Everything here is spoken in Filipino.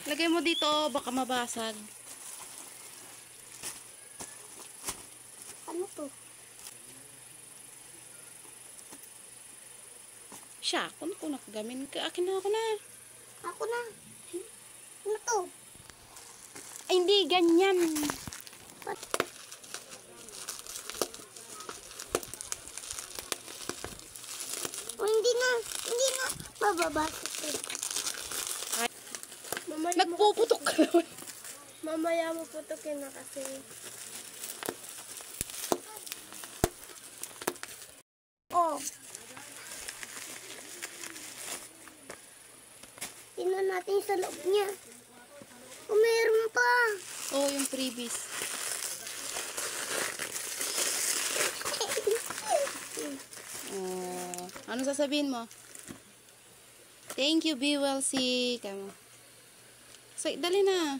Lagay mo dito, baka mabasag. Ano to? Siya, kung ko nakagamin ka, akin na ako na. Ako na. Ano to? Ay, hindi, ganyan. Oh, hindi na. Hindi na. Mababasag to. Nagpuputok ka naman. Mamaya mo putukin na kasi. Oh. Tingnan natin sa loob niya. Oh, meron pa. Oo, yung freebies. Ano sasabihin mo? Thank you, BWLC. Kamo. So, dali na.